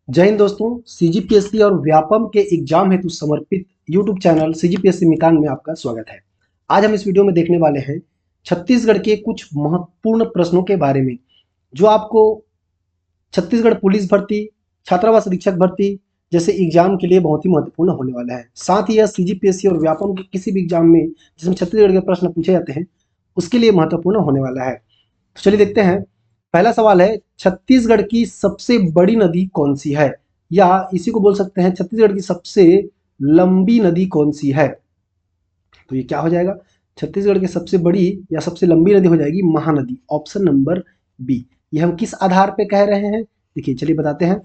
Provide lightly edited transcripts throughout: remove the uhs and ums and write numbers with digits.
जय हिंद दोस्तों। सीजीपीएससी और व्यापम के एग्जाम हेतु समर्पित यूट्यूब चैनल सीजीपीएससी मितान में आपका स्वागत है। आज हम इस वीडियो में देखने वाले हैं छत्तीसगढ़ के कुछ महत्वपूर्ण प्रश्नों के बारे में, जो आपको छत्तीसगढ़ पुलिस भर्ती, छात्रावास अधीक्षक भर्ती जैसे एग्जाम के लिए बहुत ही महत्वपूर्ण होने वाला है। साथ ही यह सीजीपीएससी और व्यापम के किसी भी एग्जाम में जिसमें छत्तीसगढ़ के प्रश्न पूछे जाते हैं उसके लिए महत्वपूर्ण होने वाला है। तो चलिए देखते हैं। पहला सवाल है, छत्तीसगढ़ की सबसे बड़ी नदी कौन सी है, या इसी को बोल सकते हैं छत्तीसगढ़ की सबसे लंबी नदी कौन सी है। तो ये क्या हो जाएगा, छत्तीसगढ़ की सबसे बड़ी या सबसे लंबी नदी हो जाएगी महानदी, ऑप्शन नंबर बी। ये हम किस आधार पे कह रहे हैं, देखिए चलिए बताते हैं।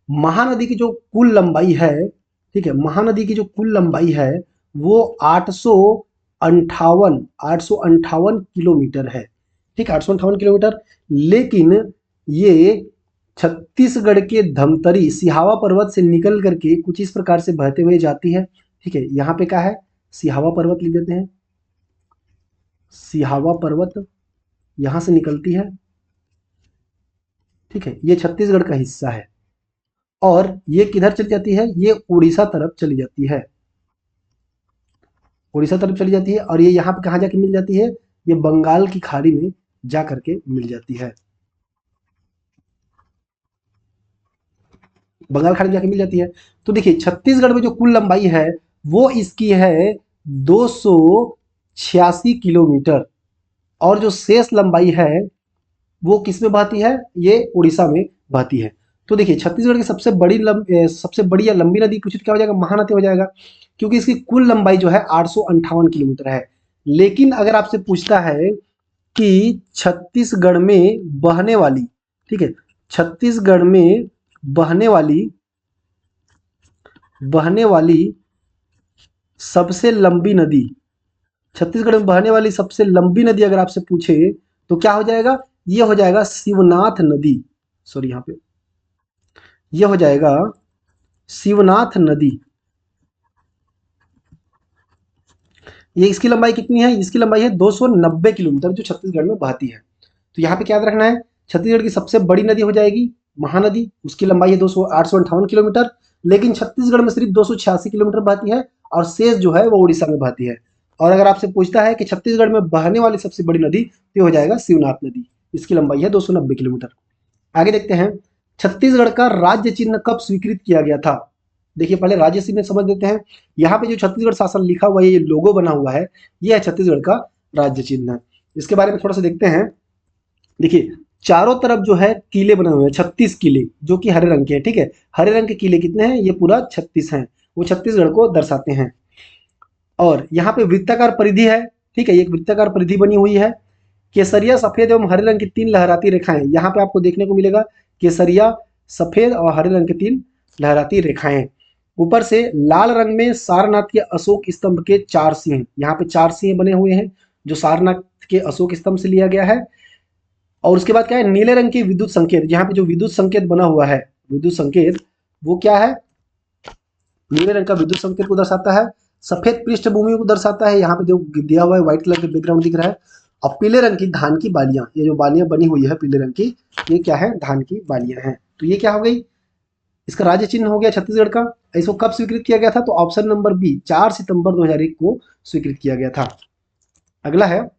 महानदी की जो कुल लंबाई है, ठीक है, महानदी की जो कुल लंबाई है वो 858 किलोमीटर है। ठीक है, 858 किलोमीटर। लेकिन ये छत्तीसगढ़ के धमतरी सिहावा पर्वत से निकल करके कुछ इस प्रकार से बहते हुए जाती है। ठीक है, यहाँ पे क्या है, सिहावा पर्वत लिख देते हैं। सिहावा पर्वत यहाँ से निकलती है। ठीक है, ये छत्तीसगढ़ का हिस्सा है और ये किधर चली जाती है, ये उड़ीसा तरफ चली जाती है। उड़ीसा तरफ चली जाती है और ये यहाँ पे कहाँ जाके मिल जाती है, ये बंगाल की खाड़ी में जा करके मिल जाती है। बंगाल खाड़ी में जाके मिल जाती है। तो देखिए छत्तीसगढ़ में जो कुल लंबाई है वो इसकी है 286 किलोमीटर, और जो शेष लंबाई है वो किस में बहती है, ये उड़ीसा में बहती है। तो देखिए छत्तीसगढ़ की सबसे बड़ी या लंबी नदी पूछे तो क्या हो जाएगा, महानदी हो जाएगा, क्योंकि इसकी कुल लंबाई जो है 858 किलोमीटर है। लेकिन अगर आपसे पूछता है कि छत्तीसगढ़ में बहने वाली, ठीक है, छत्तीसगढ़ में बहने वाली बहने वाली सबसे लंबी नदी, छत्तीसगढ़ में बहने वाली सबसे लंबी नदी अगर आपसे पूछे तो क्या हो जाएगा, ये हो जाएगा शिवनाथ नदी। सॉरी, यहाँ पे ये हो जाएगा शिवनाथ नदी। ये इसकी लंबाई कितनी है, इसकी लंबाई है 290 किलोमीटर, जो छत्तीसगढ़ में बहती है। तो यहाँ पे क्या याद रखना है, छत्तीसगढ़ की सबसे बड़ी नदी हो जाएगी महानदी, उसकी लंबाई है 858 किलोमीटर। लेकिन छत्तीसगढ़ में सिर्फ 286 किलोमीटर बहती है और शेष जो है वो उड़ीसा में बहती है। और अगर आपसे पूछता है कि छत्तीसगढ़ में बहने वाली सबसे बड़ी नदी, तो हो जाएगा शिवनाथ नदी, इसकी लंबाई है 290 किलोमीटर। आगे देखते हैं, छत्तीसगढ़ का राज्य चिन्ह कब स्वीकृत किया गया था। देखिए पहले राज्य चिन्ह समझ लेते हैं। यहाँ पे जो छत्तीसगढ़ शासन लिखा हुआ है, ये लोगो बना हुआ है, ये है छत्तीसगढ़ का राज्य चिन्ह। इसके बारे में थोड़ा सा देखते हैं। देखिए चारों तरफ जो है किले बने हुए हैं, 36 किले, जो कि हरे रंग के हैं। ठीक है, हरे रंग के किले कितने हैं, ये पूरा 36 हैं, वो छत्तीसगढ़ को दर्शाते हैं। और यहाँ पे वृत्ताकार परिधि है। ठीक है, एक वृत्ताकार परिधि बनी हुई है। केसरिया, सफेद एवं हरे रंग की 3 लहराती रेखाएं यहाँ पे आपको देखने को मिलेगा। केसरिया, सफेद और हरे रंग की 3 लहराती रेखाएं। ऊपर से लाल रंग में सारनाथ के अशोक स्तंभ के 4 सिंह, यहाँ पे 4 सिंह बने हुए हैं, जो सारनाथ के अशोक स्तंभ से लिया गया है। और उसके बाद क्या है, नीले रंग की विद्युत संकेत, यहाँ पे जो विद्युत संकेत बना हुआ है, विद्युत संकेत वो क्या है, नीले रंग का विद्युत संकेत को दर्शाता है। सफेद पृष्ठभूमि को दर्शाता है, यहाँ पे जो दिया हुआ है व्हाइट कलर के बैकग्राउंड दिख रहा है। और पीले रंग की धान की बालियां, ये जो बालियां बनी हुई है पीले रंग की, ये क्या है, धान की बालियां हैं। तो ये क्या हो गई, इसका राज्य चिन्ह हो गया छत्तीसगढ़ का। इसको कब स्वीकृत किया गया था, तो ऑप्शन नंबर बी, 4 सितंबर 2001 को स्वीकृत किया गया था। अगला है,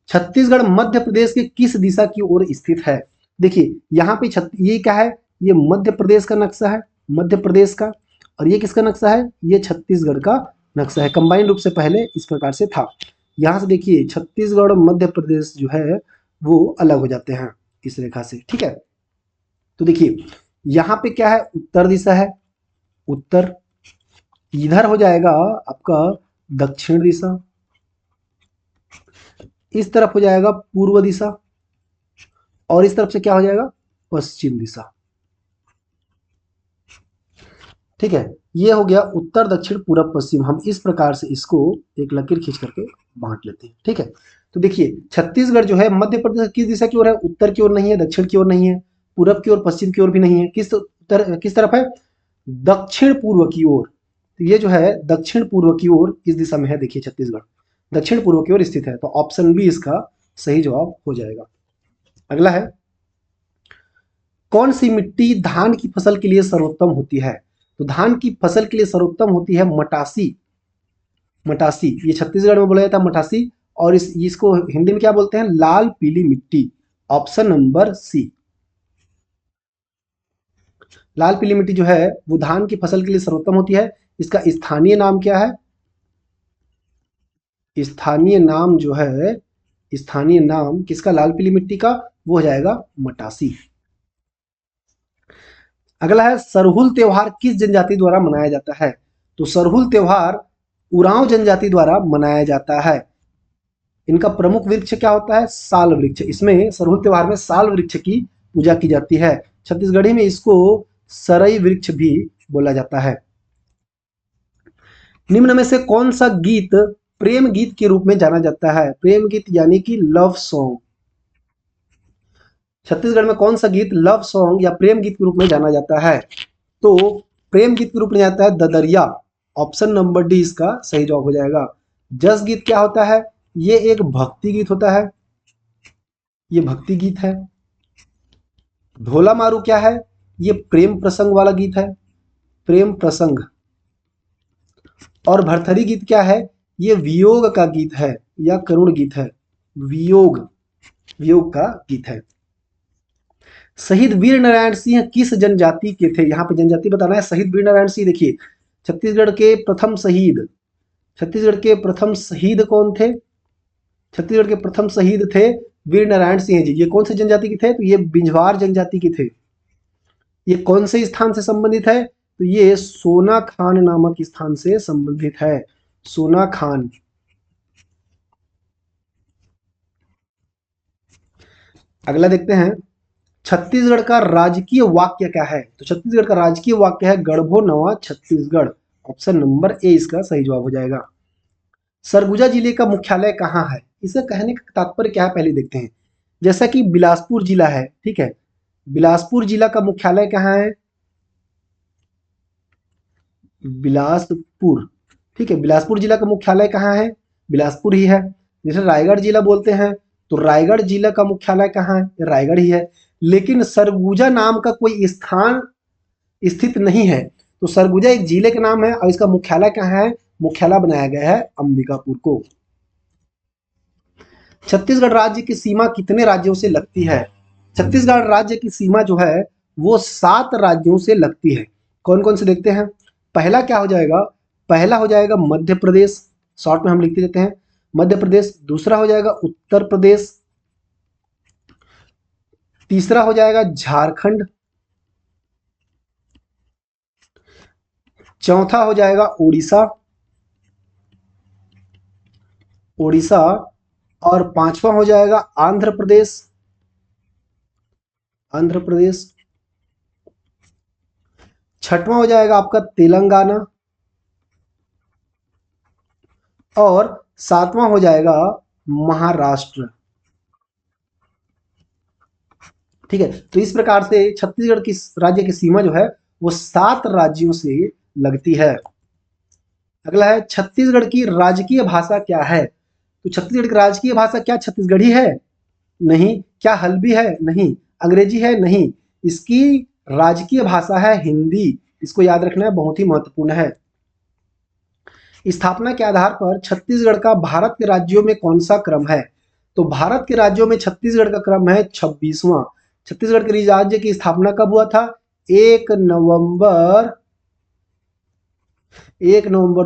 छत्तीसगढ़ मध्य प्रदेश के किस दिशा की ओर स्थित है। देखिए यहाँ पे ये क्या है, ये मध्य प्रदेश का नक्शा है, मध्य प्रदेश का। और ये किसका नक्शा है, ये छत्तीसगढ़ का नक्शा है। कंबाइंड रूप से पहले इस प्रकार से था। यहाँ से देखिए छत्तीसगढ़ और मध्य प्रदेश जो है वो अलग हो जाते हैं इस रेखा से। ठीक है, तो देखिए यहाँ पे क्या है, उत्तर दिशा है, उत्तर। इधर हो जाएगा आपका दक्षिण दिशा, इस तरफ हो जाएगा पूर्व दिशा, और इस तरफ से क्या हो जाएगा, पश्चिम दिशा। ठीक है, ये हो गया उत्तर दक्षिण पूरब पश्चिम। हम इस प्रकार से इसको एक लकीर खींच करके बांट लेते हैं। ठीक है, तो देखिए छत्तीसगढ़ जो है मध्य प्रदेश किस दिशा की ओर है, उत्तर की ओर नहीं है, दक्षिण की ओर नहीं है, पूरब की ओर, पश्चिम की ओर भी नहीं है, किस तरफ है, दक्षिण पूर्व की ओर। तो ये जो है दक्षिण पूर्व की ओर इस दिशा में है। देखिए छत्तीसगढ़ दक्षिण पूर्व की ओर स्थित है, तो ऑप्शन बी इसका सही जवाब हो जाएगा। अगला है, कौन सी मिट्टी धान की फसल के लिए सर्वोत्तम होती है? तो धान की फसल के लिए सर्वोत्तम होती है मटासी। मटासी, ये छत्तीसगढ़ में बोला जाता है मटासी, और इसको हिंदी में क्या बोलते हैं? लाल पीली मिट्टी। ऑप्शन नंबर सी, लाल पीली मिट्टी जो है वो धान की फसल के लिए सर्वोत्तम होती है। इसका स्थानीय नाम क्या है? स्थानीय नाम जो है, स्थानीय नाम किसका? लाल पीली मिट्टी का, वो हो जाएगा मटासी। अगला है, सरहुल त्योहार किस जनजाति द्वारा मनाया जाता है? तो सरहुल त्योहार उरांव जनजाति द्वारा मनाया जाता है। इनका प्रमुख वृक्ष क्या होता है? साल वृक्ष। इसमें सरहुल त्योहार में साल वृक्ष की पूजा की जाती है। छत्तीसगढ़ी में इसको सरई वृक्ष भी बोला जाता है। निम्न में से कौन सा गीत प्रेम गीत के रूप में जाना जाता है? प्रेम गीत यानी कि लव सॉन्ग। छत्तीसगढ़ में कौन सा गीत लव सॉन्ग या प्रेम गीत के रूप में जाना जाता है? तो प्रेम गीत के रूप में जाता है ददरिया। ऑप्शन नंबर डी इसका सही जवाब हो जाएगा। जस गीत क्या होता है? ये एक भक्ति गीत होता है, ये भक्ति गीत है। ढोला मारू क्या है? ये प्रेम प्रसंग वाला गीत है, प्रेम प्रसंग। और भरथरी गीत क्या है? ये वियोग का गीत है या करुण गीत है, वियोग, वियोग का गीत है। शहीद वीर नारायण सिंह किस जनजाति के थे? यहाँ पे जनजाति बताना है। शहीद वीर नारायण सिंह, देखिए छत्तीसगढ़ के प्रथम शहीद, छत्तीसगढ़ के प्रथम शहीद कौन थे? छत्तीसगढ़ के प्रथम शहीद थे वीर नारायण सिंह जी। ये कौन से जनजाति के थे? तो ये बिंझवार जनजाति के थे। ये कौन से स्थान से संबंधित है? तो ये सोना खान नामक स्थान से संबंधित है, सोना खान। अगला देखते हैं, छत्तीसगढ़ का राजकीय वाक्य क्या है? तो छत्तीसगढ़ का राजकीय वाक्य है गढ़बो नवा छत्तीसगढ़। ऑप्शन नंबर ए इसका सही जवाब हो जाएगा। सरगुजा जिले का मुख्यालय कहाँ है? इसे कहने का तात्पर्य क्या है पहले देखते हैं। जैसा कि बिलासपुर जिला है, ठीक है, बिलासपुर जिला का मुख्यालय कहाँ है? बिलासपुर, ठीक है, बिलासपुर जिला का मुख्यालय कहाँ है? बिलासपुर ही है। जैसे रायगढ़ जिला बोलते हैं तो रायगढ़ जिला का मुख्यालय कहाँ है? रायगढ़ ही है। लेकिन सरगुजा नाम का कोई स्थान स्थित नहीं है, तो सरगुजा एक जिले का नाम है और इसका मुख्यालय कहाँ है? मुख्यालय बनाया गया है अंबिकापुर को। छत्तीसगढ़ राज्य की सीमा कितने राज्यों से लगती है? छत्तीसगढ़ राज्य की सीमा जो है वो 7 राज्यों से लगती है। कौन कौन से देखते हैं। पहला क्या हो जाएगा? पहला हो जाएगा मध्य प्रदेश, शॉर्ट में हम लिखते रहते हैं मध्य प्रदेश। दूसरा हो जाएगा उत्तर प्रदेश। तीसरा हो जाएगा झारखंड। चौथा हो जाएगा उड़ीसा, उड़ीसा। और पांचवा हो जाएगा आंध्र प्रदेश, आंध्र प्रदेश। छठवां हो जाएगा आपका तेलंगाना, और सातवां हो जाएगा महाराष्ट्र। ठीक है, तो इस प्रकार से छत्तीसगढ़ की राज्य की सीमा जो है वो 7 राज्यों से लगती है। अगला है, छत्तीसगढ़ की राजकीय भाषा क्या है? तो छत्तीसगढ़ की राजकीय भाषा क्या छत्तीसगढ़ी है? नहीं। क्या हल्बी है? नहीं। अंग्रेजी है? नहीं। इसकी राजकीय भाषा है हिंदी। इसको याद रखना है, बहुत ही महत्वपूर्ण है। स्थापना के आधार पर छत्तीसगढ़ का भारत के राज्यों में कौन सा क्रम है? तो भारत के राज्यों में छत्तीसगढ़ का क्रम है 26वां। छत्तीसगढ़ के राज्य की स्थापना कब हुआ था? 1 नवंबर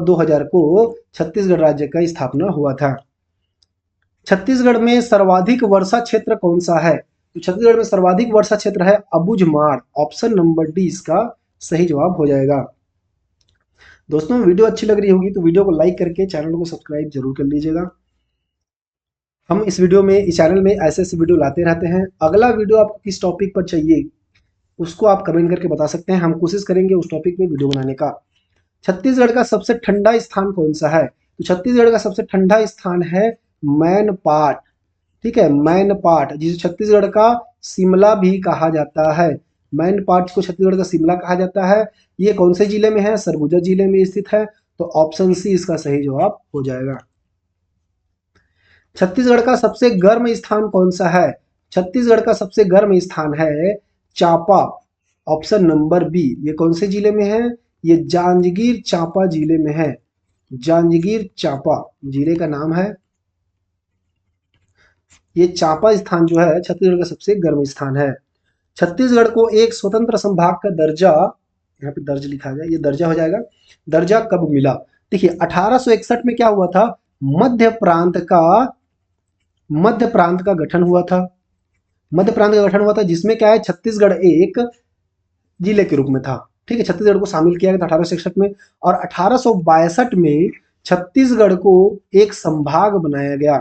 2000 को छत्तीसगढ़ राज्य का स्थापना हुआ था। छत्तीसगढ़ में सर्वाधिक वर्षा क्षेत्र कौन सा है? तो छत्तीसगढ़ में सर्वाधिक वर्षा क्षेत्र है अबुझमाड़। ऑप्शन नंबर डी इसका सही जवाब हो जाएगा। दोस्तों वीडियो अच्छी लग रही होगी तो वीडियो को लाइक करके चैनल को सब्सक्राइब जरूर कर लीजिएगा। हम इस चैनल में ऐसे ऐसे वीडियो लाते रहते हैं। अगला वीडियो आपको किस टॉपिक पर चाहिए उसको आप कमेंट करके बता सकते हैं, हम कोशिश करेंगे उस टॉपिक पे वीडियो बनाने का। छत्तीसगढ़ का सबसे ठंडा स्थान कौन सा है? तो छत्तीसगढ़ का सबसे ठंडा स्थान है मैनपाट। ठीक है, मैनपाट, जिसे छत्तीसगढ़ का शिमला भी कहा जाता है। मैनपाट को छत्तीसगढ़ का शिमला कहा जाता है। ये कौन से जिले में है? सरगुजा जिले में स्थित है। तो ऑप्शन सी इसका सही जवाब हो जाएगा। छत्तीसगढ़ का सबसे गर्म स्थान कौन सा है? छत्तीसगढ़ का सबसे गर्म स्थान है चांपा, ऑप्शन नंबर बी। ये कौन से जिले में है? ये जांजगीर चांपा जिले में है। जांजगीर चांपा जिले का नाम है। ये चांपा स्थान जो है छत्तीसगढ़ का सबसे गर्म स्थान है। छत्तीसगढ़ को एक स्वतंत्र संभाग का दर्जा, यहाँ पे दर्ज लिखा गया, ये दर्जा हो जाएगा। दर्जा कब मिला? देखिए 1861 में क्या हुआ था, मध्य प्रांत का गठन हुआ था। मध्य प्रांत का गठन हुआ था जिसमें क्या है, छत्तीसगढ़ एक जिले के रूप में था। ठीक है, छत्तीसगढ़ को शामिल किया गया था 1861 में। और 1862 में छत्तीसगढ़ को एक संभाग बनाया गया।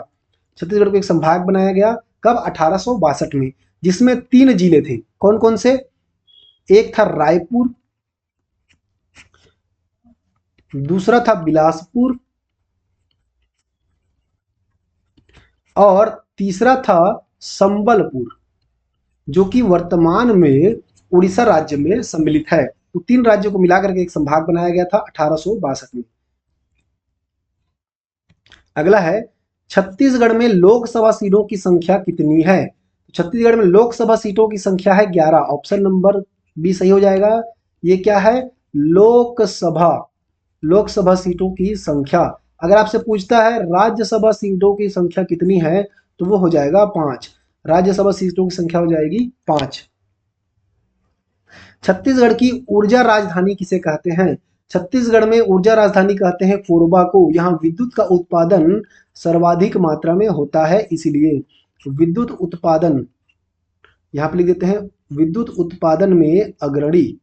छत्तीसगढ़ को एक संभाग बनाया गया कब? 1862 में, जिसमें 3 जिले थे। कौन कौन से? एक था रायपुर, दूसरा था बिलासपुर, और तीसरा था संबलपुर, जो कि वर्तमान में उड़ीसा राज्य में सम्मिलित है। तो 3 राज्यों को मिलाकर के एक संभाग बनाया गया था 1862 में। अगला है, छत्तीसगढ़ में लोकसभा सीटों की संख्या कितनी है? छत्तीसगढ़ में लोकसभा सीटों की संख्या है 11। ऑप्शन नंबर बी सही हो जाएगा। ये क्या है? लोकसभा सीटों की संख्या। अगर आपसे पूछता है राज्यसभा सीटों की संख्या कितनी है, तो वो हो जाएगा 5। राज्यसभा सीटों की संख्या हो जाएगी 5। छत्तीसगढ़ की ऊर्जा राजधानी किसे कहते हैं? छत्तीसगढ़ में ऊर्जा राजधानी कहते हैं कोरबा को। यहाँ विद्युत का उत्पादन सर्वाधिक मात्रा में होता है, इसीलिए विद्युत उत्पादन, यहाँ पे लिख देते हैं, विद्युत उत्पादन में अग्रणी,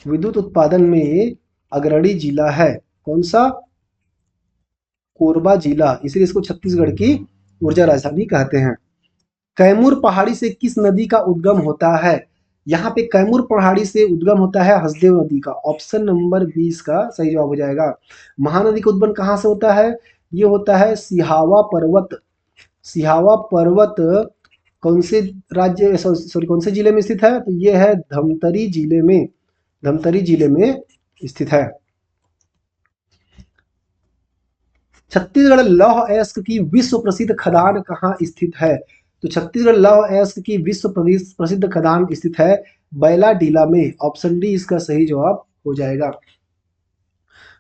विद्युत उत्पादन में अग्रणी जिला है। कौन सा? कोरबा जिला, इसलिए इसको छत्तीसगढ़ की ऊर्जा राजधानी कहते हैं। कैमूर पहाड़ी से किस नदी का उद्गम होता है? यहाँ पे कैमूर पहाड़ी से उद्गम होता है हसदेव नदी का। ऑप्शन नंबर 20 का सही जवाब हो जाएगा। महानदी का उद्गम कहाँ से होता है? ये होता है सिहावा पर्वत। सिहावा पर्वत कौन से राज्य, सॉरी कौन से जिले में स्थित है? तो ये है धमतरी जिले में, धमतरी जिले में स्थित है। छत्तीसगढ़ लौह अयस्क की विश्व प्रसिद्ध खदान कहाँ स्थित है? तो छत्तीसगढ़ लौह अयस्क की विश्व प्रसिद्ध खदान स्थित है बैलाडीला में। ऑप्शन डी इसका सही जवाब हो जाएगा।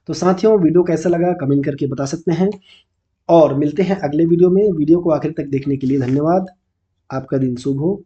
तो साथियों, वीडियो कैसा लगा कमेंट करके बता सकते हैं, और मिलते हैं अगले वीडियो में। वीडियो को आखिर तक देखने के लिए धन्यवाद। आपका दिन शुभ हो।